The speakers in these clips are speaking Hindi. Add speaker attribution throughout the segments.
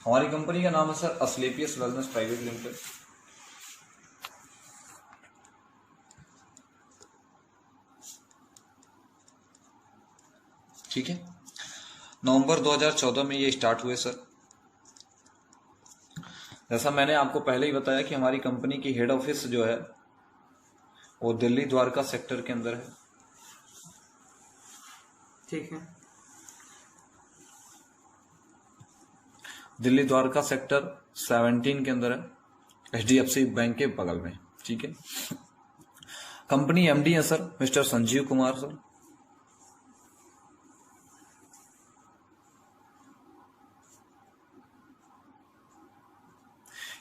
Speaker 1: हमारी कंपनी का नाम है सर असलेपियस वेलनेस प्राइवेट लिमिटेड। ठीक है, नवंबर 2014 में ये स्टार्ट हुए सर। जैसा मैंने आपको पहले ही बताया कि हमारी कंपनी की हेड ऑफिस जो है वो दिल्ली द्वारका सेक्टर के अंदर है।
Speaker 2: ठीक है।
Speaker 1: दिल्ली द्वारका सेक्टर 17 के अंदर है, HDFC बैंक के बगल में। ठीक है, कंपनी MD है sir mister Sanjeev Kumar sir.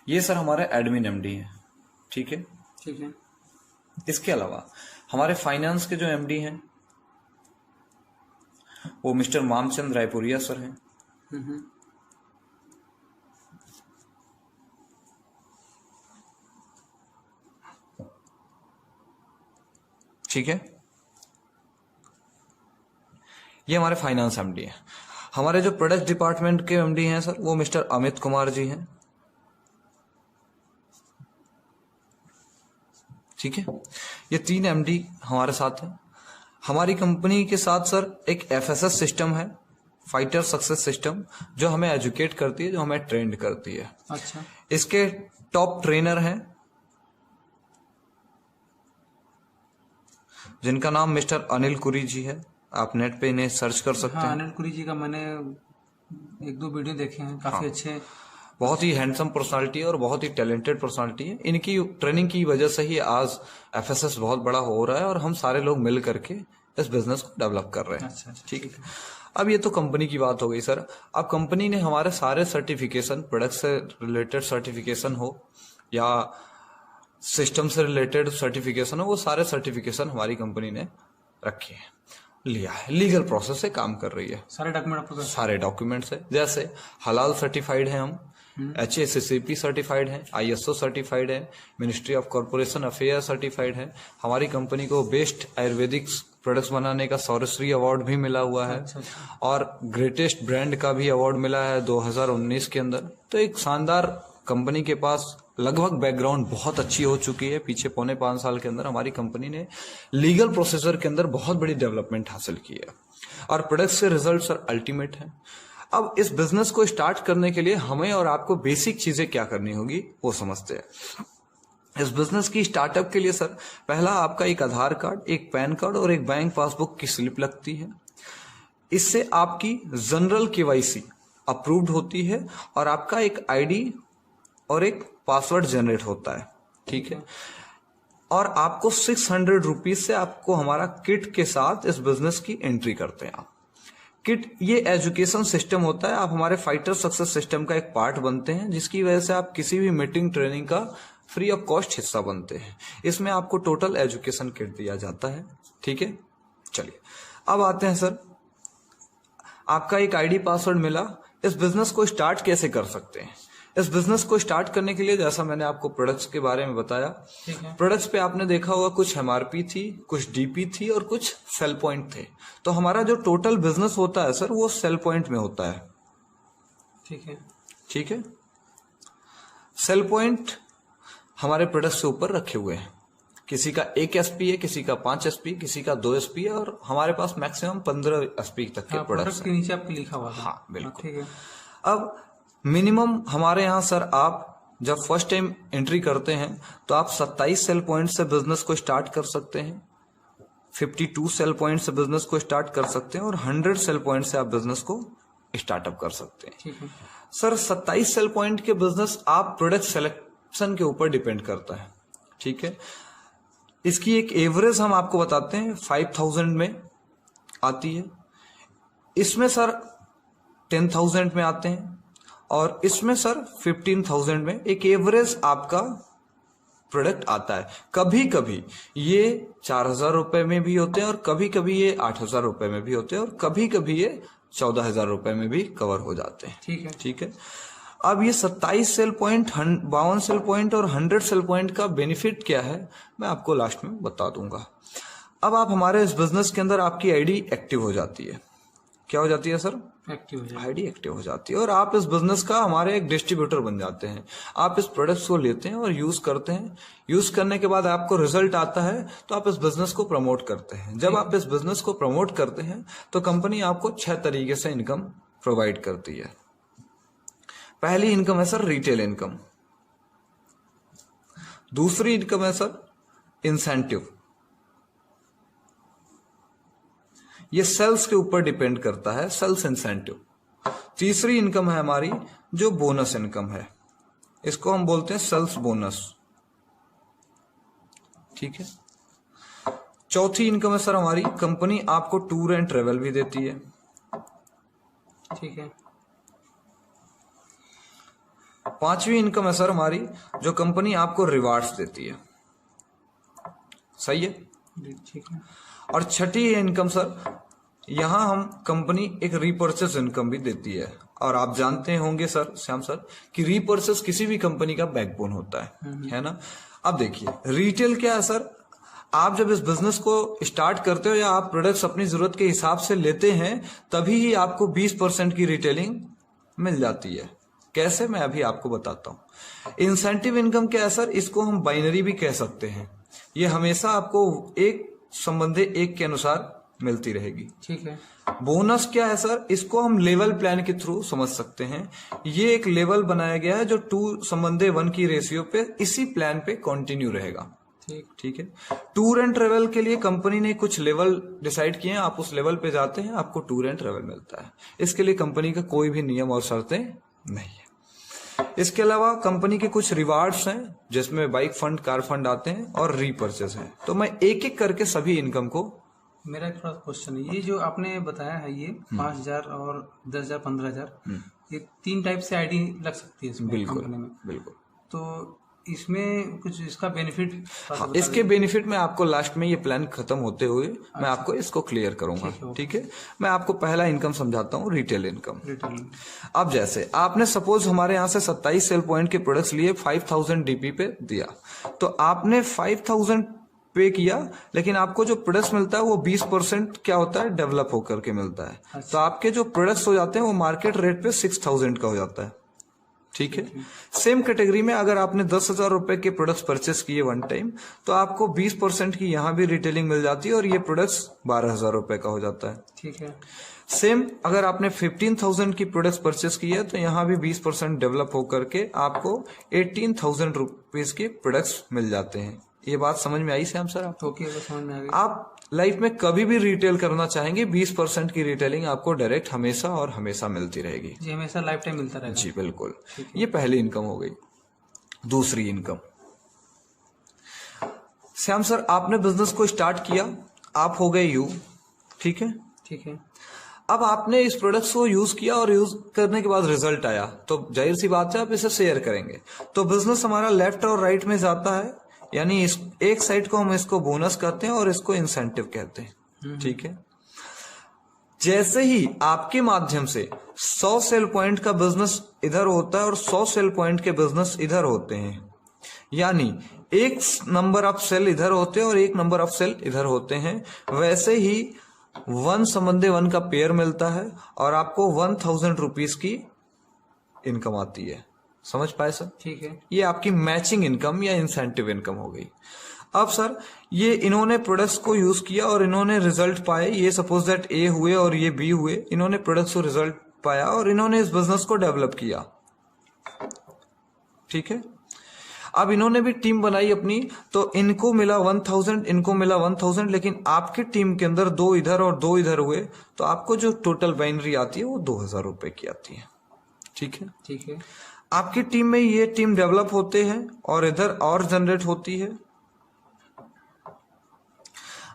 Speaker 1: ये सर हमारे एडमिन MD हैं। ठीक है,
Speaker 2: ठीक है।
Speaker 1: इसके अलावा हमारे फाइनेंस के जो MD हैं वो मिस्टर मामचंद रायपुरिया सर हैं। ठीक है, ये हमारे फाइनेंस MD हैं। हमारे जो प्रोडक्ट डिपार्टमेंट के MD हैं सर वो मिस्टर अमित कुमार जी हैं। ठीक है, ये 3 MD हमारे साथ हैं। हमारी कंपनी के साथ सर एक FSS सिस्टम है, फाइटर सक्सेस सिस्टम, जो हमें एजुकेट करती है, जो हमें ट्रेंड करती है।
Speaker 2: अच्छा।
Speaker 1: इसके टॉप ट्रेनर हैं जिनका नाम मिस्टर अनिल कुरी जी है। आप नेट पे इन्हें सर्च कर सकते हैं।
Speaker 2: अनिल कुरी जी का मैंने 1-2 वीडियो देखे हैं, काफी अच्छे,
Speaker 1: बहुत ही हैंडसम पर्सनालिटी है और बहुत ही टैलेंटेड पर्सनालिटी है। इनकी ट्रेनिंग की वजह से ही आज FSS बहुत बड़ा हो रहा है और हम सारे लोग मिल करके इस बिजनेस को डेवलप कर रहे हैं।
Speaker 2: अच्छा।
Speaker 1: ठीक है, अब ये तो कंपनी की बात हो गई सर। अब कंपनी ने हमारे सारे सर्टिफिकेशन, प्रोडक्ट से रिलेटेड सर्टिफिकेशन हो या सिस्टम से रिलेटेड सर्टिफिकेशन हो, वो सारे सर्टिफिकेशन हमारी कंपनी ने रखे हैं, लिया है, लीगल प्रोसेस से काम कर रही है। सारे डॉक्यूमेंट्स है, जैसे हलाल सर्टिफाइड है हम, HACCP सर्टिफाइड है, ISO सर्टिफाइड है, ministry of corporation affair certified है। हमारी कंपनी को बेस्ट आयुर्वेदिक प्रोडक्ट्स बनाने का सौरश्री अवार्ड भी मिला हुआ है।
Speaker 2: अच्छा।
Speaker 1: और ग्रेटेस्ट ब्रांड का भी अवार्ड मिला है 2019 के अंदर। तो एक शानदार कंपनी के पास लगभग बैकग्राउंड बहुत अच्छी हो चुकी है। पीछे 4.5 साल के अंदर हमारी कंपनी ने लीगल प्रोसीजर के अंदर बहुत बड़ी डेवलपमेंट हासिल की है और प्रोडक्ट से रिजल्ट सर अल्टीमेट है। अब इस बिजनेस को स्टार्ट करने के लिए हमें और आपको बेसिक चीजें क्या करनी होगी वो समझते हैं। इस बिजनेस की स्टार्टअप के लिए सर पहला आपका एक आधार कार्ड, एक पैन कार्ड और एक बैंक पासबुक की स्लिप लगती है। इससे आपकी जनरल KYC अप्रूव्ड होती है और आपका एक ID और एक पासवर्ड जनरेट होता है। ठीक है, और आपको 600 रुपीज से आपको हमारा किट के साथ इस बिजनेस की एंट्री करते हैं। आप किट ये एजुकेशन सिस्टम होता है, आप हमारे फाइटर सक्सेस सिस्टम का एक पार्ट बनते हैं, जिसकी वजह से आप किसी भी मीटिंग ट्रेनिंग का फ्री ऑफ कॉस्ट हिस्सा बनते हैं। इसमें आपको टोटल एजुकेशन किट दिया जाता है। ठीक है, चलिए अब आते हैं सर, आपका एक ID पासवर्ड मिला। इस बिजनेस को स्टार्ट कैसे कर सकते हैं? इस बिजनेस को स्टार्ट करने के लिए जैसा मैंने आपको प्रोडक्ट्स के बारे में बताया, प्रोडक्ट्स पे आपने देखा होगा कुछ MRP थी, कुछ DP थी और कुछ सेल पॉइंट थे। तो हमारा जो टोटल बिजनेस होता है सर वो सेल पॉइंट में होता है।
Speaker 2: ठीक है।
Speaker 1: ठीक है, सेल पॉइंट हमारे प्रोडक्ट से ऊपर रखे हुए हैं। किसी का 1 SP है, किसी का 5 SP, किसी का 2 SP है और हमारे पास मैक्सिमम 15 SP तक के प्रोडक्ट्स
Speaker 2: के नीचे आपके लिखा हुआ है।
Speaker 1: हाँ बिल्कुल।
Speaker 2: ठीक है।
Speaker 1: अब मिनिमम हमारे यहाँ सर आप जब फर्स्ट टाइम एंट्री करते हैं तो आप 27 सेल पॉइंट से बिजनेस को स्टार्ट कर सकते हैं, 52 सेल पॉइंट से बिजनेस को स्टार्ट कर सकते हैं और 100 सेल पॉइंट से आप बिजनेस को स्टार्टअप कर सकते हैं।
Speaker 2: ठीक है
Speaker 1: सर 27 सेल पॉइंट के बिजनेस आप प्रोडक्ट सिलेक्शन के ऊपर डिपेंड करता है। ठीक है, इसकी एक एवरेज हम आपको बताते हैं 5000 में आती है, इसमें सर 10,000 में आते हैं और इसमें सर 15,000 में एक एवरेज आपका प्रोडक्ट आता है। कभी कभी ये 4,000 रुपए में भी होते हैं और कभी कभी ये 8,000 रुपए में भी होते हैं और कभी कभी ये 14,000 रुपए में भी कवर हो जाते हैं।
Speaker 2: ठीक है।
Speaker 1: ठीक है, अब ये 27 सेल पॉइंट, 52 सेल पॉइंट और 100 सेल पॉइंट का बेनिफिट क्या है मैं आपको लास्ट में बता दूंगा। अब आप हमारे इस बिजनेस के अंदर आपकी ID एक्टिव हो जाती है। क्या हो जाती है सर?
Speaker 2: एक्टिव हो जाए।
Speaker 1: आईडी एक्टिव हो जाती है और आप इस बिजनेस का हमारे एक डिस्ट्रीब्यूटर बन जाते हैं। आप इस प्रोडक्ट्स को लेते हैं और यूज करते हैं। यूज करने के बाद आपको रिजल्ट आता है तो आप इस बिजनेस को प्रमोट करते हैं। जब आप इस बिजनेस को प्रमोट करते हैं तो कंपनी आपको 6 तरीके से इनकम प्रोवाइड करती है। पहली इनकम है सर रिटेल इनकम। दूसरी इनकम है सर इंसेंटिव। ये सेल्स के ऊपर डिपेंड करता है, सेल्स इंसेंटिव। तीसरी इनकम है हमारी जो बोनस इनकम है, इसको हम बोलते हैं सेल्स बोनस। ठीक है। चौथी इनकम है सर हमारी, कंपनी आपको टूर एंड ट्रेवल भी देती है।
Speaker 2: ठीक है।
Speaker 1: पांचवी इनकम है सर हमारी जो कंपनी आपको रिवार्ड्स देती है। सही है।
Speaker 2: ठीक है।
Speaker 1: और छठी इनकम सर, यहां हम कंपनी एक रीपर्चेस इनकम भी देती है। और आप जानते होंगे सर श्याम सर कि रीपर्चेस किसी भी कंपनी का बैकबोन होता है ना। अब देखिए रिटेल क्या है सर, आप जब इस बिजनेस को स्टार्ट करते हो या आप प्रोडक्ट्स अपनी जरूरत के हिसाब से लेते हैं तभी ही आपको 20% की रिटेलिंग मिल जाती है। कैसे, मैं अभी आपको बताता हूं। इंसेंटिव इनकम क्या है सर, इसको हम बाइनरी भी कह सकते हैं। ये हमेशा आपको एक संबंधी एक के अनुसार मिलती रहेगी।
Speaker 2: ठीक है।
Speaker 1: बोनस क्या है सर, इसको हम लेवल प्लान के थ्रू समझ सकते हैं। ये एक लेवल बनाया गया है जो 2:1 की रेशियो पे इसी प्लान पे कंटिन्यू रहेगा। ठीक है। टूर एंड ट्रेवल के लिए कंपनी ने कुछ लेवल डिसाइड किए हैं, आप उस लेवल पे जाते हैं आपको टूर एंड ट्रेवल मिलता है। इसके लिए कंपनी का कोई भी नियम और शर्तें नहीं है। इसके अलावा कंपनी के कुछ रिवार्ड्स हैं जिसमें बाइक फंड, कार फंड आते हैं और रीपर्चेस है। तो मैं एक एक करके सभी इनकम को,
Speaker 2: मेरा एक थोड़ा क्वेश्चन है, ये जो आपने बताया है ये 5,000 और 10,000 15,000 ये 3 टाइप से आईडी लग सकती है इसमें कंपनी में।
Speaker 1: बिल्कुल।
Speaker 2: तो इसमें कुछ इसका बेनिफिट,
Speaker 1: हाँ, इसके बेनिफिट में आपको लास्ट में ये प्लान खत्म होते हुए मैं आपको इसको क्लियर करूंगा। ठीक है। मैं आपको पहला इनकम समझाता हूँ, रिटेल इनकम। अब जैसे आपने सपोज हमारे यहाँ से 27 सेल पॉइंट के प्रोडक्ट्स लिए 5000 डीपी पे दिया, तो आपने 5000 पे किया, लेकिन आपको जो प्रोडक्ट्स मिलता है वो 20% क्या होता है, डेवलप होकर के मिलता है। तो आपके जो प्रोडक्ट्स हो जाते हैं वो मार्केट रेट पे 6000 का हो जाता है। ठीक है। सेम कैटेगरी में अगर आपने 10,000 रुपए के प्रोडक्ट्स परचेस किए वन टाइम तो आपको 20% की यहां भी रिटेलिंग मिल जाती है और ये प्रोडक्ट्स 12,000 रुपए का हो जाता है।
Speaker 2: ठीक है।
Speaker 1: सेम अगर आपने 15,000 की प्रोडक्ट्स परचेस की है तो यहाँ भी 20% डेवलप होकर के आपको 18,000 रुपीज के प्रोडक्ट्स मिल जाते हैं। ये बात समझ में आई श्याम सर आपको?
Speaker 2: ओके, समझ में आ गई।
Speaker 1: आप लाइफ में कभी भी रिटेल करना चाहेंगे 20% की रिटेलिंग आपको डायरेक्ट हमेशा और हमेशा मिलती रहेगी
Speaker 2: जी, हमेशा लाइफ टाइम मिलता रहेगा।
Speaker 1: जी बिल्कुल। ये पहली इनकम हो गई। दूसरी इनकम, श्याम सर आपने बिजनेस को स्टार्ट किया, आप हो गए यू। ठीक है।
Speaker 2: ठीक है।
Speaker 1: अब आपने इस प्रोडक्ट्स को यूज किया और यूज करने के बाद रिजल्ट आया तो जाहिर सी बात है आप इसे शेयर करेंगे। तो बिजनेस हमारा लेफ्ट और राइट में जाता है, यानी इस एक साइड को हम इसको बोनस कहते हैं और इसको इंसेंटिव कहते हैं। ठीक है। जैसे ही आपके माध्यम से 100 सेल पॉइंट का बिजनेस इधर होता है और 100 सेल पॉइंट के बिजनेस इधर होते हैं, यानी एक नंबर ऑफ सेल इधर होते हैं और एक नंबर ऑफ सेल इधर होते हैं, वैसे ही 1:1 का पेयर मिलता है और आपको 1000 रुपीज की इनकम आती है। समझ पाए सर?
Speaker 2: ठीक है।
Speaker 1: ये आपकी मैचिंग इनकम या इंसेंटिव इनकम हो गई। अब सर ये इन्होंने प्रोडक्ट्स को यूज किया और इन्होंने रिजल्ट पाए, ये सपोज दैट ए हुए और ये बी हुए, इन्होंने प्रोडक्ट्स को रिजल्ट पाया और इन्होंने इस बिजनेस को डेवलप किया। ठीक है। अब इन्होंने भी टीम बनाई अपनी, तो इनको मिला 1000, इनको मिला 1000, लेकिन आपकी टीम के अंदर 2 इधर और 2 इधर हुए तो आपको जो टोटल बाइनरी आती है वो 2000 रुपए की आती है। ठीक है।
Speaker 2: ठीक है।
Speaker 1: आपकी टीम में ये टीम डेवलप होते हैं और इधर और जनरेट होती है।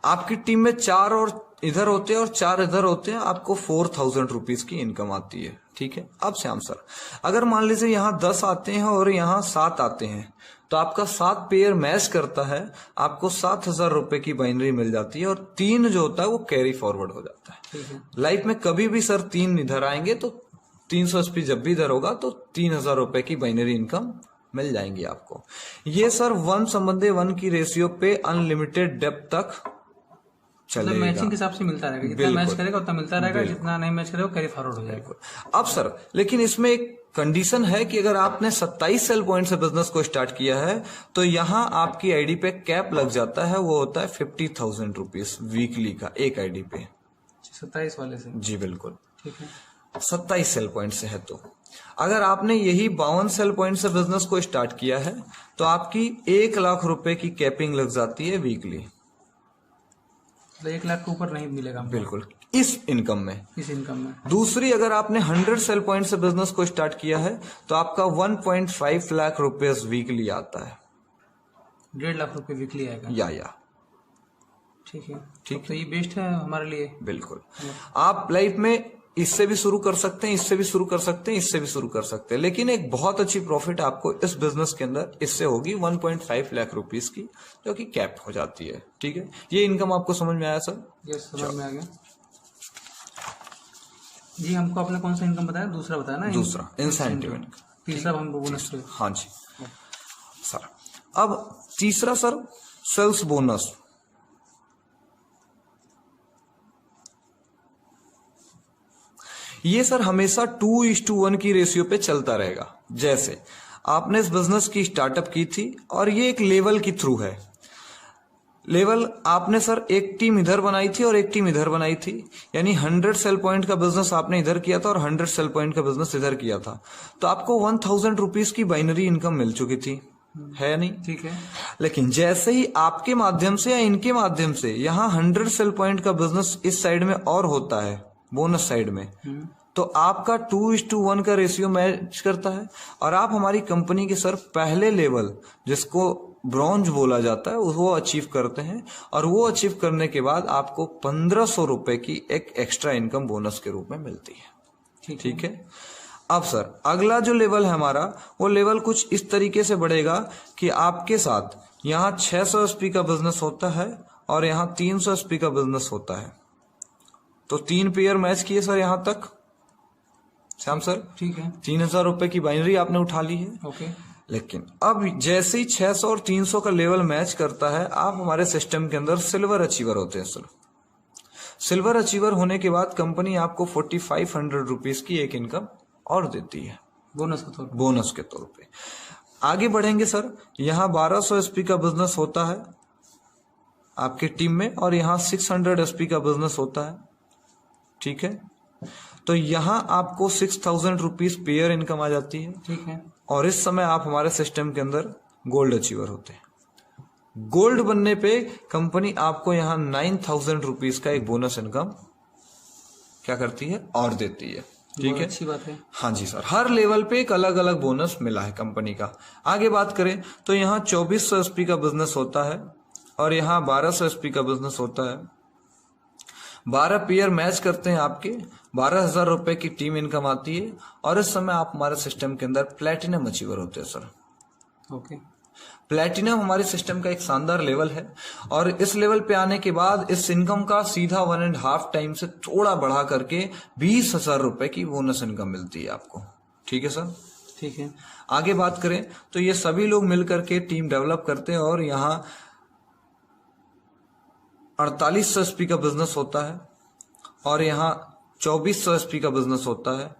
Speaker 1: आपकी टीम में 4 और इधर होते हैं और 4 इधर होते हैं, आपको 4000 रुपीज की इनकम आती है। ठीक है। अब श्याम सर अगर मान लीजिए यहां 10 आते हैं और यहां 7 आते हैं तो आपका 7 पेयर मैच करता है, आपको 7,000 रुपए की बाइनरी मिल जाती है और 3 जो होता है वो कैरी फॉरवर्ड हो जाता है।
Speaker 2: ठीक है।
Speaker 1: लाइफ में कभी भी सर 3 इधर आएंगे तो 300 SP जब भी इधर होगा तो 3,000 रुपए की बाइनरी इनकम मिल जाएंगी आपको। ये सर 1:1 की रेशियो पे अनलिमिटेड डेप्थ तक चलेगा।
Speaker 2: मैचिंग के हिसाब से मिलता रहेगा, जितना मैच करेगा उतना मिलता रहेगा, जितना नहीं मैच करेगा कैरी फॉरवर्ड हो जाएगा।
Speaker 1: अब सर लेकिन इसमें एक कंडीशन है कि अगर आपने 27 सेल पॉइंट से बिजनेस को स्टार्ट किया है तो यहाँ आपकी आईडी पे कैप लग जाता है, वो होता है 50,000 रुपीज वीकली का एक आईडी पे।
Speaker 2: 27 वाले से?
Speaker 1: जी बिल्कुल,
Speaker 2: ठीक है।
Speaker 1: 27 सेल पॉइंट से है तो अगर आपने यही 52 सेल पॉइंट से बिजनेस को स्टार्ट किया है तो आपकी 1 लाख रुपए की कैपिंग लग जाती है वीकली।
Speaker 2: तो 1 लाख के ऊपर नहीं मिलेगा?
Speaker 1: बिल्कुल, इस इनकम में।
Speaker 2: इस इनकम में।
Speaker 1: दूसरी, अगर आपने 100 सेल पॉइंट से बिजनेस को स्टार्ट किया है तो आपका 1.5 लाख रुपए वीकली आता है।
Speaker 2: 1.5 लाख रुपए वीकली आएगा?
Speaker 1: या
Speaker 2: ठीक है।
Speaker 1: ठीक,
Speaker 2: तो ये बेस्ट है हमारे लिए।
Speaker 1: बिल्कुल। आप लाइफ में इससे भी शुरू कर सकते हैं, इससे भी शुरू कर सकते हैं, इससे भी शुरू कर सकते हैं, लेकिन एक बहुत अच्छी प्रॉफिट आपको इस बिजनेस के अंदर इससे होगी 1.5 लाख रुपीस की, जो कि कैप हो जाती है। ठीक है, ये इनकम आपको समझ में आया सर?
Speaker 2: यस, समझ में आ गया जी। हमको आपने कौन सा इनकम बताया? दूसरा बताया ना? दूसरा इंसेंटिव इनकम। तीसरा हम बोनस।
Speaker 1: हाँ जी सर। अब तीसरा सर, सेल्स बोनस। ये सर हमेशा 2:1 की रेशियो पे चलता रहेगा। जैसे आपने इस बिजनेस की स्टार्टअप की थी और ये एक लेवल की थ्रू है। लेवल आपने सर एक टीम इधर बनाई थी और एक टीम इधर बनाई थी, यानी 100 सेल पॉइंट का बिजनेस आपने इधर किया था और 100 सेल पॉइंट का बिजनेस इधर किया था, तो आपको 1000 रुपीज की बाइनरी इनकम मिल चुकी थी, है या नहीं? ठीक है। लेकिन जैसे ही आपके माध्यम से या इनके माध्यम से यहाँ 100 सेल पॉइंट का बिजनेस इस साइड में और होता है, बोनस साइड में, तो आपका 2:1 का रेशियो मैच करता है और आप हमारी कंपनी के सर पहले लेवल, जिसको ब्रॉन्ज बोला जाता है, वो अचीव करते हैं और वो अचीव करने के बाद आपको 1500 रुपए की एक एक्स्ट्रा इनकम बोनस के रूप में मिलती है। ठीक है। अब सर अगला जो लेवल है हमारा, वो लेवल कुछ इस तरीके से बढ़ेगा कि आपके साथ यहाँ 600 एसपी का बिजनेस होता है और यहाँ 300 एसपी का बिजनेस होता है, तो 3 पेयर मैच किए सर यहाँ तक श्याम सर। ठीक है। 3000 रुपए की बाइनरी आपने उठा ली है। ओके। लेकिन अब जैसे ही 600 और 300 का लेवल मैच करता है, आप हमारे सिस्टम के अंदर सिल्वर अचीवर होते हैं सर। सिल्वर अचीवर होने के बाद कंपनी आपको 4500 रुपीज की एक इनकम और देती है, बोनस के तौर पे। आगे बढ़ेंगे सर, यहाँ 1200 एसपी का बिजनेस होता है आपकी टीम में और यहाँ 600 एसपी का बिजनेस होता है। ठीक है, तो यहाँ आपको 6000 रुपीज पेयर इनकम आ जाती है। ठीक है। और इस समय आप हमारे सिस्टम के अंदर गोल्ड अचीवर होते हैं। गोल्ड बनने पे कंपनी आपको यहाँ 9000 रुपीज का एक बोनस इनकम क्या करती है और देती है। ठीक है, अच्छी बात है। हाँ जी सर, हर लेवल पे एक अलग अलग बोनस मिला है कंपनी का। आगे बात करें तो यहाँ 2400 एसपी का बिजनेस होता है और यहाँ 1200 एसपी का बिजनेस होता है। 12 पेयर मैच करते हैं आपके, 12,000 रुपए की टीम इनकम आती है और इस समय आप हमारे सिस्टम के अंदर प्लेटिनम अचीवर होते हैं सर। ओके। प्लेटिनम हमारे सिस्टम का एक शानदार लेवल है और इस लेवल पे आने के बाद इस इनकम का सीधा 1.5 टाइम से थोड़ा बढ़ा करके 20,000 रुपए की बोनस इनकम मिलती है आपको। ठीक है सर। ठीक है। आगे बात करें तो ये सभी लोग मिलकर के टीम डेवलप करते हैं और यहाँ 4800 एसपी का बिजनेस होता है और यहाँ 2400 एसपी का बिजनेस होता है।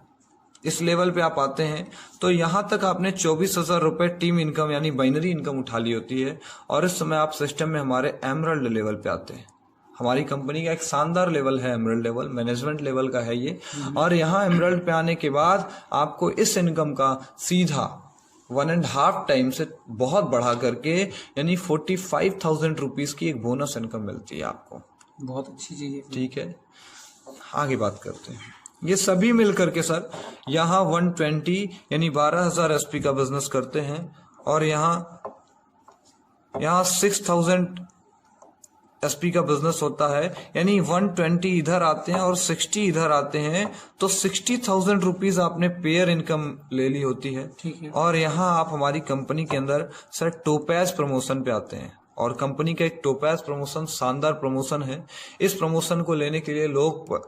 Speaker 1: इस लेवल पे आप आते हैं तो यहाँ तक आपने 24,000 रुपए टीम इनकम यानी बाइनरी इनकम उठा ली होती है और इस समय आप सिस्टम में हमारे एमरल्ड लेवल पे आते हैं। हमारी कंपनी का एक शानदार लेवल है एमरल्ड लेवल, मैनेजमेंट लेवल का है ये। और यहाँ एमरल्ड पे आने के बाद आपको इस इनकम का सीधा 1.5 टाइम से बहुत बढ़ा करके यानी 45,000 रुपीज की एक बोनस इनकम मिलती है आपको। बहुत अच्छी चीज है। ठीक है, आगे बात करते हैं। ये सभी मिलकर के सर यहाँ 120 यानी 12,000 एसपी का बिजनेस करते हैं और यहाँ 6,000 एसपी का बिजनेस होता है, यानी 120 इधर आते हैं और 60 इधर आते हैं, तो 60,000 रुपीज आपने पेयर इनकम ले ली होती है। ठीक है। और यहाँ आप हमारी कंपनी के अंदर सर टोपैज प्रमोशन पे आते हैं और कंपनी का एक टोपैज प्रमोशन शानदार प्रमोशन है। इस प्रमोशन को लेने के लिए लोग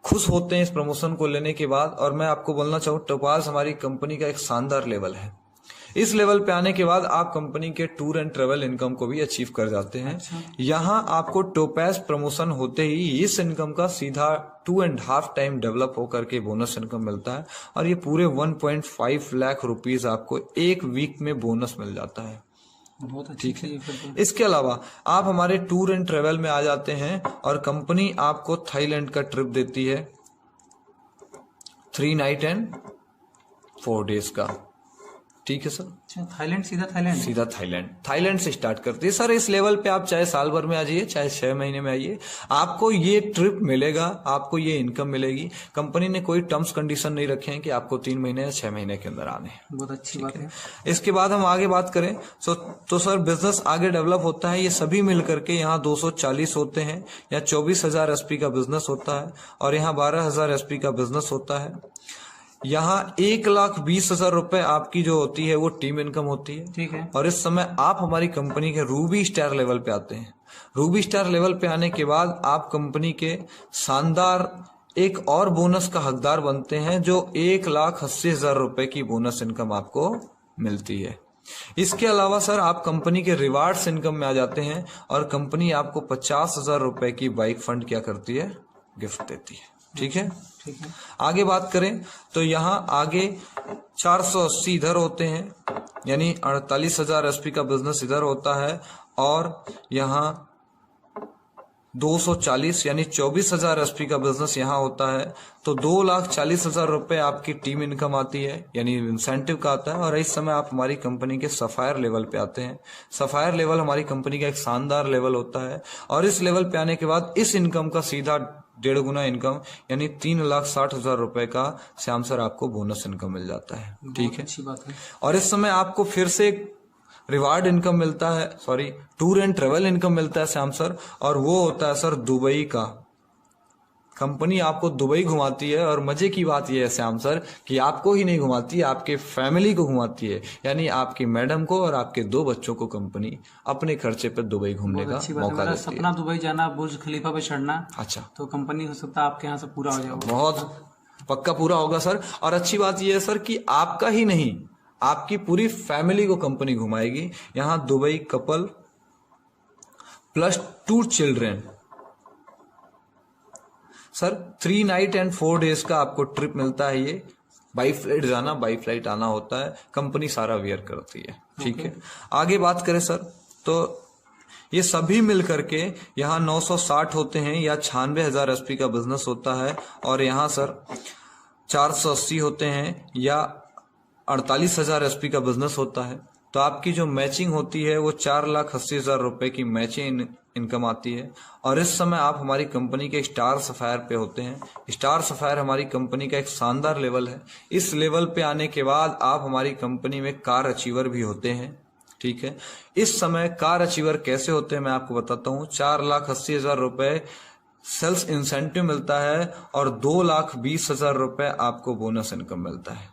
Speaker 1: खुश होते हैं इस प्रमोशन को लेने के बाद। और मैं आपको बोलना चाहूँ टोपाज हमारी कंपनी का एक शानदार लेवल है। इस लेवल पे आने के बाद आप कंपनी के टूर एंड ट्रेवल इनकम को भी अचीव कर जाते हैं। यहाँ आपको टोपैज प्रमोशन होते ही इस इनकम का सीधा 2.5 टाइम डेवलप होकर के बोनस इनकम मिलता है और ये पूरे 1.5 लाख रुपीज आपको एक वीक में बोनस मिल जाता है।
Speaker 2: बहुत अच्छी चीज है।
Speaker 1: इसके अलावा आप हमारे टूर एंड ट्रेवल में आ जाते हैं और कंपनी आपको थाईलैंड का ट्रिप देती है 3 नाइट एंड 4 डेज का। ठीक है सर।
Speaker 2: अच्छा, थाईलैंड सीधा
Speaker 1: थाईलैंड से स्टार्ट करती है सर। इस लेवल पे आप चाहे साल भर में आ जाइए, चाहे 6 महीने में आइए, आपको ये ट्रिप मिलेगा, आपको ये इनकम मिलेगी। कंपनी ने कोई टर्म्स कंडीशन नहीं रखे हैं कि आपको 3 महीने या 6 महीने के अंदर आने।
Speaker 2: बहुत अच्छी बात है।
Speaker 1: इसके बाद हम आगे बात करें तो सर बिजनेस आगे डेवलप होता है। ये सभी मिलकर के यहाँ 240 होते हैं, या 24,000 एसपी का बिजनेस होता है और यहाँ 12,000 एसपी का बिजनेस होता है। यहाँ 1,20,000 रुपए आपकी जो होती है वो टीम इनकम होती है।
Speaker 2: ठीक है।
Speaker 1: और इस समय आप हमारी कंपनी के रूबी स्टार लेवल पे आते हैं। रूबी स्टार लेवल पे आने के बाद आप कंपनी के शानदार एक और बोनस का हकदार बनते हैं, जो 1,80,000 रुपए की बोनस इनकम आपको मिलती है। इसके अलावा सर आप कंपनी के रिवार्ड्स इनकम में आ जाते हैं और कंपनी आपको 50,000 रुपए की बाइक फंड क्या करती है, गिफ्ट देती है। ठीक है। आगे बात करें तो यहाँ आगे 480 इधर होते हैं, यानी 48,000 एसपी का बिजनेस इधर होता है और यहाँ 240 यानी 24,000 एसपी का बिजनेस यहाँ होता है। तो 2,40,000 रुपए आपकी टीम इनकम आती है, यानी इंसेंटिव का आता है। और इस समय आप हमारी कंपनी के सफायर लेवल पे आते हैं। सफायर लेवल हमारी कंपनी का एक शानदार लेवल होता है और इस लेवल पे आने के बाद इस इनकम का सीधा 1.5 गुना इनकम, यानी 3,60,000 रुपए का श्याम सर आपको बोनस इनकम मिल जाता है। ठीक है।
Speaker 2: अच्छी बात है।
Speaker 1: और इस समय आपको फिर से रिवार्ड इनकम मिलता है, टूर एंड ट्रेवल इनकम मिलता है श्याम सर, और वो होता है सर दुबई का। कंपनी आपको दुबई घुमाती है और मजे की बात यह है श्याम सर कि आपको ही नहीं घुमाती है, आपके फैमिली को घुमाती है, यानी आपकी मैडम को और आपके 2 बच्चों को कंपनी अपने खर्चे पर दुबई घूमने का मौका देती है।
Speaker 2: सपना दुबई जाना, बुर्ज खलीफा पे चढ़ना।
Speaker 1: अच्छा,
Speaker 2: तो कंपनी हो सकता है आपके यहाँ से पूरा हो जाएगा।
Speaker 1: बहुत पक्का पूरा होगा सर। और अच्छी बात यह है सर कि आपका ही नहीं, आपकी पूरी फैमिली को कंपनी घुमाएगी। यहाँ Dubai couple plus 2 children sir 3 night and 4 days का आपको ट्रिप मिलता है। ये बाई फ्लाइट जाना, बाई फ्लाइट आना होता है, कंपनी सारा वेयर करती है। ठीक है। आगे बात करें सर तो ये सभी मिल करके यहाँ 960 होते हैं, या 96,000 एसपी का बिजनेस होता है। और यहाँ सर 480 होते हैं, या 48,000 एसपी का बिजनेस होता है। तो आपकी जो मैचिंग होती है वो 4,80,000 रुपए की मैचिंग इनकम आती है। और इस समय आप हमारी कंपनी के स्टार सफायर पे होते हैं। स्टार सफायर हमारी कंपनी का एक शानदार लेवल है। इस लेवल पे आने के बाद आप हमारी कंपनी में कार अचीवर भी होते हैं। ठीक है। इस समय कार अचीवर कैसे होते हैं मैं आपको बताता हूँ। 4,80,000 रुपए सेल्स इंसेंटिव मिलता है और 2,20,000 रुपए आपको बोनस इनकम मिलता है।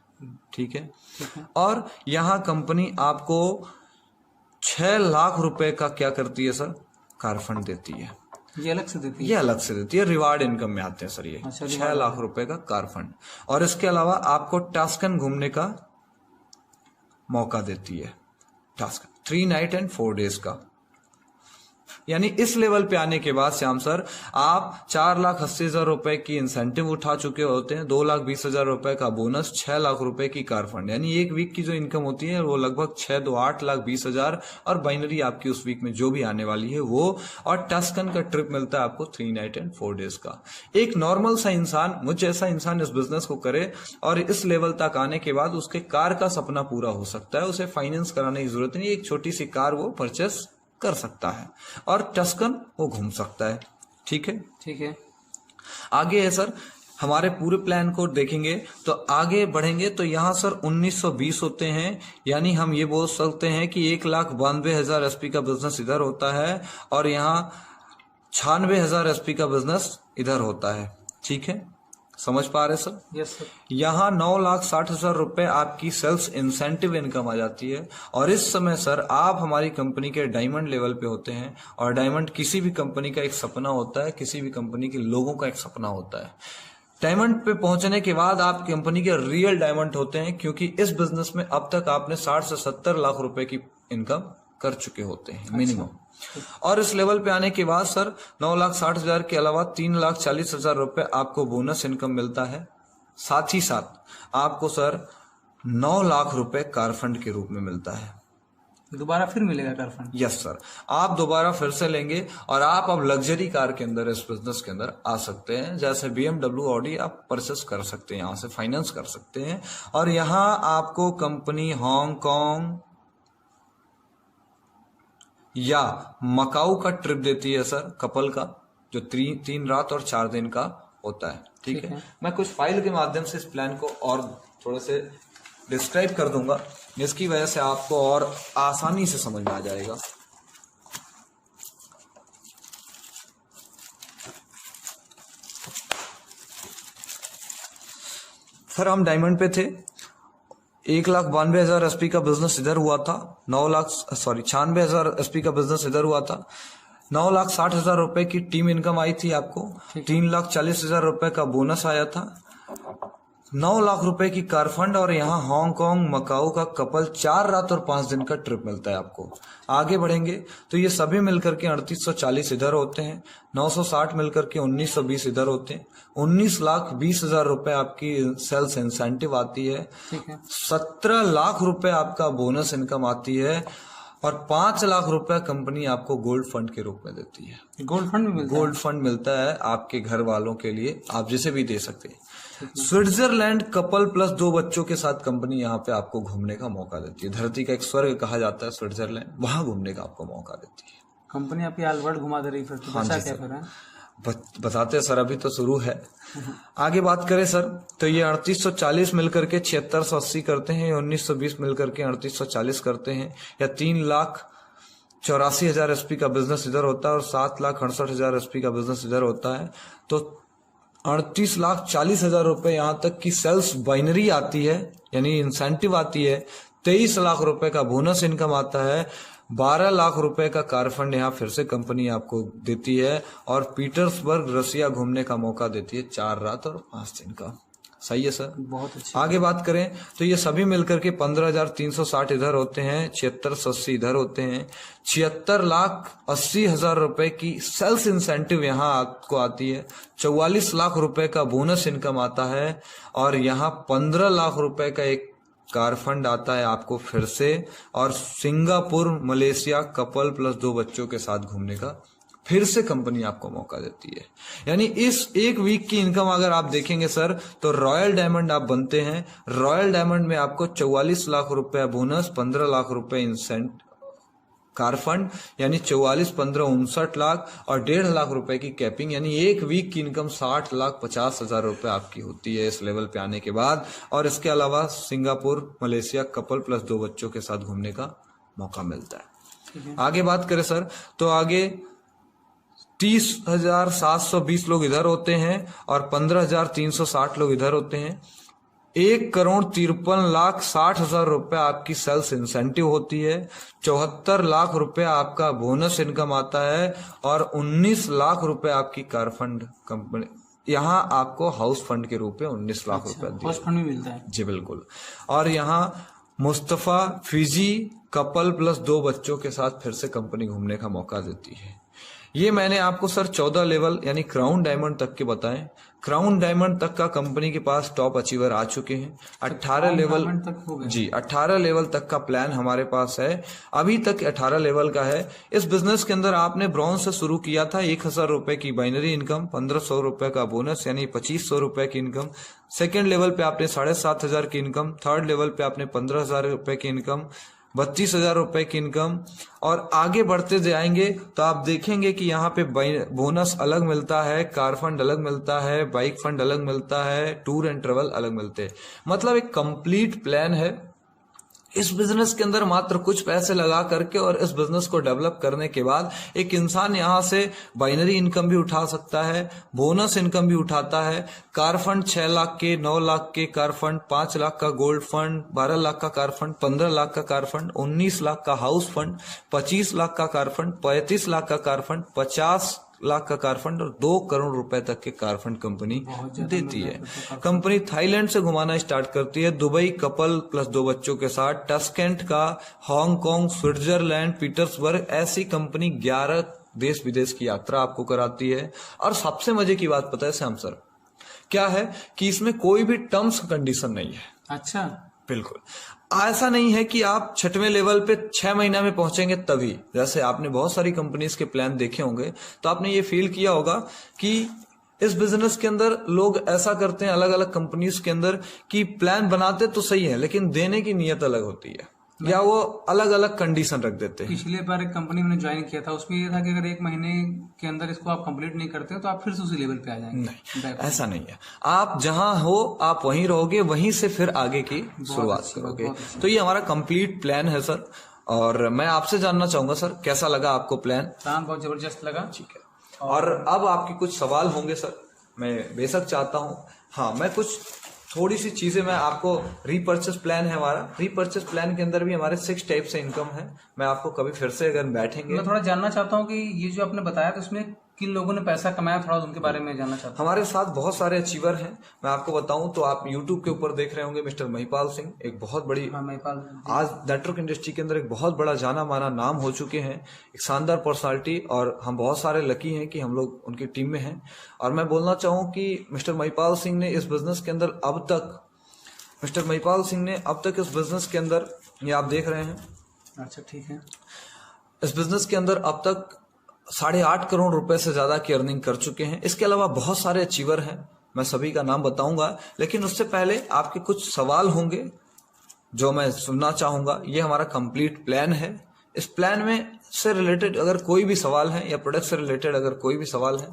Speaker 1: ठीक है। और यहाँ कंपनी आपको 6 लाख रुपए का क्या करती है सर, कार फंड देती है।
Speaker 2: ये अलग से देती है?
Speaker 1: ये अलग से देती है, रिवार्ड इनकम में आते हैं सर ये।
Speaker 2: अच्छा,
Speaker 1: 6 लाख रुपए का कार फंड। और इसके अलावा आपको टास्कन घूमने का मौका देती है। टास्कन 3 नाइट एंड 4 डेज का, यानी इस लेवल पे आने के बाद श्याम सर आप 4,80,000 रुपए की इंसेंटिव उठा चुके होते हैं, 2,20,000 रुपए का बोनस, 6 लाख रुपए की कार फंड, यानी एक वीक की जो इनकम होती है वो लगभग 6 2 8,20,000, और बाइनरी आपकी उस वीक में जो भी आने वाली है वो, और टस्कन का ट्रिप मिलता है आपको 3 नाइट एंड 4 डेज का। एक नॉर्मल सा इंसान, मुझ जैसा इंसान इस बिजनेस को करे और इस लेवल तक आने के बाद उसके कार का सपना पूरा हो सकता है। उसे फाइनेंस कराने की जरूरत नहीं, एक छोटी सी कार वो परचेस कर सकता है और टस्कन वो घूम सकता है। ठीक है।
Speaker 2: ठीक है।
Speaker 1: आगे है सर, हमारे पूरे प्लान को देखेंगे तो आगे बढ़ेंगे तो यहाँ सर 1920 होते हैं, यानी हम ये बोल सकते हैं कि 1,92,000 एसपी का बिजनेस इधर होता है और यहाँ 96,000 एसपी का बिजनेस इधर होता है। ठीक है, समझ पा रहे सर?
Speaker 2: Yes sir.
Speaker 1: यहाँ 9,60,000 रुपए आपकी सेल्स इंसेंटिव इनकम आ जाती है। और इस समय सर आप हमारी कंपनी के डायमंड लेवल पे होते हैं, और डायमंड किसी भी कंपनी का एक सपना होता है, किसी भी कंपनी के लोगों का एक सपना होता है। डायमंड पे पहुंचने के बाद आप कंपनी के रियल डायमंड होते हैं, क्योंकि इस बिजनेस में अब तक आपने 60 से 70 लाख रुपए की इनकम कर चुके होते हैं मिनिमम। और इस लेवल पे आने के बाद सर 9,60,000 के अलावा 3,40,000 रुपए आपको बोनस इनकम मिलता है। साथ ही साथ आपको सर 9 लाख रुपए कार फंड के रूप में मिलता है।
Speaker 2: दोबारा फिर मिलेगा कार फंड?
Speaker 1: यस सर, आप दोबारा फिर से लेंगे और आप अब लग्जरी कार के अंदर इस बिजनेस के अंदर आ सकते हैं। जैसे BMW, ऑडी आप परचेस कर सकते हैं, यहाँ से फाइनेंस कर सकते हैं। और यहाँ आपको कंपनी हांगकांग या मकाऊ का ट्रिप देती है सर, कपल का, जो 3 रात और 4 दिन का होता है। ठीक है, मैं कुछ फाइल के माध्यम से इस प्लान को और थोड़े से डिस्क्राइब कर दूंगा, जिसकी वजह से आपको और आसानी से समझ में आ जाएगा। सर हम डायमंड पे थे, 1,92,000 SP का बिजनेस इधर हुआ था, 96,000 SP का बिजनेस इधर हुआ था। 9,60,000 रुपए की टीम इनकम आई थी आपको, 3,40,000 रुपए का बोनस आया था, 9 लाख रुपए की कार फंड, और यहाँ हांगकांग मकाऊ का कपल 4 रात और 5 दिन का ट्रिप मिलता है आपको। आगे बढ़ेंगे तो ये सभी मिलकर के 3840 इधर होते हैं, 960 मिलकर के 1920 इधर होते हैं, 19,20,000 रुपए आपकी सेल्स इंसेंटिव आती है, 17 लाख रुपए आपका बोनस इनकम आती है, और 5 लाख रुपए कंपनी आपको गोल्ड फंड के रूप में देती है।
Speaker 2: गोल्ड फंड भी मिलता है?
Speaker 1: गोल्ड फंड मिलता है आपके घर वालों के लिए, आप जिसे भी दे सकते हैं। स्विट्जरलैंड कपल प्लस 2 बच्चों के साथ कंपनी यहाँ पे आपको घूमने का मौका देती है। धरती का एक स्वर्ग कहा जाता है स्विट्जरलैंड, वहां घूमने का आपको मौका देती है।
Speaker 2: कंपनी आपकी ऑलवर्ल्ड घुमा दे रही, फिर तो बचा क्या फिर है?
Speaker 1: बताते हैं सर, अभी तो शुरू है। आगे बात करें सर तो ये 3840 मिलकर के 7680 करते हैं, 1920 मिलकर के 3840 करते हैं, या 3,84,000 SP का बिजनेस इधर होता है और 7,68,000 SP का बिजनेस इधर होता है। तो 38,40,000 रुपए यहाँ तक की सेल्स बाइनरी आती है, यानी इंसेंटिव आती है, 23 लाख रुपए का बोनस इनकम आता है, 12 लाख रुपए का कार फंड यहाँ फिर से कंपनी आपको देती है, और पीटर्सबर्ग रसिया घूमने का मौका देती है 4 रात और 5 दिन का। सही है सर,
Speaker 2: बहुत अच्छा।
Speaker 1: आगे बात करें तो ये सभी मिलकर के 15,360 इधर होते हैं, 7680 इधर होते हैं, 76,80,000 रुपए की सेल्स इंसेंटिव यहाँ आपको आती है, 44 लाख रुपए का बोनस इनकम आता है, और यहाँ 15 लाख रुपए का एक कार फंड आता है आपको फिर से, और सिंगापुर मलेशिया कपल प्लस 2 बच्चों के साथ घूमने का फिर से कंपनी आपको मौका देती है। यानी इस एक वीक की इनकम अगर आप देखेंगे सर तो रॉयल डायमंड आप बनते हैं। रॉयल डायमंड में आपको 44 लाख रुपए बोनस, 15 लाख रुपए इंसेंट कार फंड, यानी 44, 15, 59 लाख, और 1.5 लाख रुपए की कैपिंग, यानी एक वीक की इनकम 60,50,000 रुपए आपकी होती है इस लेवल पे आने के बाद। और इसके अलावा सिंगापुर मलेशिया कपल प्लस 2 बच्चों के साथ घूमने का मौका मिलता है। आगे बात करें सर तो आगे 30,720 लोग इधर होते हैं और 15,360 लोग इधर होते हैं। 1,53,60,000 रुपए आपकी सेल्स इंसेंटिव होती है, 74 लाख रुपए आपका बोनस इनकम आता है, और 19 लाख रुपए आपकी कार फंड कंपनी, यहाँ आपको हाउस फंड के रूप में 19 लाख रुपए
Speaker 2: हाउस फंड भी मिलता है
Speaker 1: जी बिल्कुल। और यहाँ मुस्तफा फिजी कपल प्लस 2 बच्चों के साथ फिर से कंपनी घूमने का मौका देती है। ये मैंने आपको सर 14 लेवल यानी क्राउन डायमंड तक के बताएं। क्राउन डायमंड तक का कंपनी के पास टॉप अचीवर आ चुके हैं। 18 लेवल
Speaker 2: तक हो गए।
Speaker 1: जी 18 लेवल तक का प्लान हमारे पास है, अभी तक 18 लेवल का है। इस बिजनेस के अंदर आपने ब्रॉन्ज से शुरू किया था, 1,000 रुपए की बाइनरी इनकम, 1,500 रुपए का बोनस यानी 2,500 रुपए की इनकम। सेकेंड लेवल पे आपने 7,500 की इनकम, थर्ड लेवल पे आपने 15,000 रुपए की इनकम, 32,000 रुपए की इनकम। और आगे बढ़ते जाएंगे तो आप देखेंगे कि यहाँ पे बोनस अलग मिलता है, कार फंड अलग मिलता है, बाइक फंड अलग मिलता है, टूर एंड ट्रेवल अलग मिलते हैं। मतलब एक कंप्लीट प्लान है। इस बिजनेस के अंदर मात्र कुछ पैसे लगा करके और इस बिजनेस को डेवलप करने के बाद एक इंसान यहाँ से बाइनरी इनकम भी उठा सकता है, बोनस इनकम भी उठाता है। कार फंड 6 लाख के, 9 लाख के कार फंड, 5 लाख का गोल्ड फंड, 12 लाख का कार फंड, 15 लाख का कार फंड, 19 लाख का हाउस फंड, 25 लाख का कार फंड, 35 लाख का कार फंड, 50 लाख का कार फंड और 2 करोड़ रुपए तक के कार फंड कंपनी देती है। कंपनी थाईलैंड से घुमाना स्टार्ट करती है, दुबई कपल प्लस 2 बच्चों के साथ, टस्केंट का, हांगकांग, स्विट्जरलैंड, पीटर्सबर्ग, ऐसी कंपनी 11 देश विदेश की यात्रा आपको कराती है। और सबसे मजे की बात पता है श्याम सर क्या है कि इसमें कोई भी टर्म्स कंडीशन नहीं है।
Speaker 2: अच्छा,
Speaker 1: बिल्कुल ऐसा नहीं है कि आप 6वें लेवल पे 6 महीना में पहुंचेंगे तभी। जैसे आपने बहुत सारी कंपनीज के प्लान देखे होंगे तो आपने ये फील किया होगा कि इस बिजनेस के अंदर लोग ऐसा करते हैं अलग अलग कंपनीज के अंदर कि प्लान बनाते तो सही है लेकिन देने की नीयत अलग होती है या वो अलग अलग कंडीशन रख देते हैं।
Speaker 2: पिछले बार एक कंपनी मैंने ज्वाइन किया था, उसमें ये था कि अगर 1 महीने के अंदर इसको आप कंप्लीट नहीं करते हो तो आप फिर से उसी लेवल पे आ जाएंगे।
Speaker 1: नहीं, ऐसा नहीं है। आप जहां हो आप वहीं रहोगे, वहीं से फिर आगे की शुरुआत करोगे। तो ये हमारा कंप्लीट प्लान है सर। और मैं आपसे जानना चाहूंगा सर कैसा लगा आपको प्लान?
Speaker 2: प्लान बहुत जबरदस्त लगा।
Speaker 1: ठीक है। और अब आपके कुछ सवाल होंगे सर, मैं बेशक चाहता हूं। हाँ, मैं कुछ थोड़ी सी चीजें मैं आपको, रीपर्चेस प्लान है हमारा, रीपर्चेस प्लान के अंदर भी हमारे 6 टाइप से इनकम है। मैं आपको कभी फिर से अगर बैठेंगे,
Speaker 2: मैं थोड़ा जानना चाहता हूँ कि ये जो आपने बताया तो उसमें किन लोगों ने पैसा कमाया, थोड़ा उनके बारे में जानना चाहता हूँ।
Speaker 1: हमारे साथ बहुत सारे अचीवर हैं। मैं आपको बताऊं तो आप YouTube के ऊपर देख रहे होंगे मिस्टर महिपाल सिंह, एक बहुत बड़ी, आज नेटवर्क इंडस्ट्री के अंदर एक बहुत बड़ा जाना माना नाम हो चुके हैं, एक शानदार पर्सनालिटी, और हम बहुत सारे लकी हैं कि हम लोग उनकी टीम में हैं। और मैं बोलना चाहूँ कि मिस्टर महिपाल सिंह ने इस बिजनेस के अंदर अब तक, इस बिजनेस के अंदर, ये आप देख रहे हैं,
Speaker 2: अच्छा ठीक है,
Speaker 1: इस बिजनेस के अंदर अब तक 8.5 करोड़ रुपए से ज्यादा की अर्निंग कर चुके हैं। इसके अलावा बहुत सारे अचीवर हैं, मैं सभी का नाम बताऊंगा, लेकिन उससे पहले आपके कुछ सवाल होंगे जो मैं सुनना चाहूंगा। ये हमारा कंप्लीट प्लान है। इस प्लान में से रिलेटेड अगर कोई भी सवाल है या प्रोडक्ट से रिलेटेड अगर कोई भी सवाल है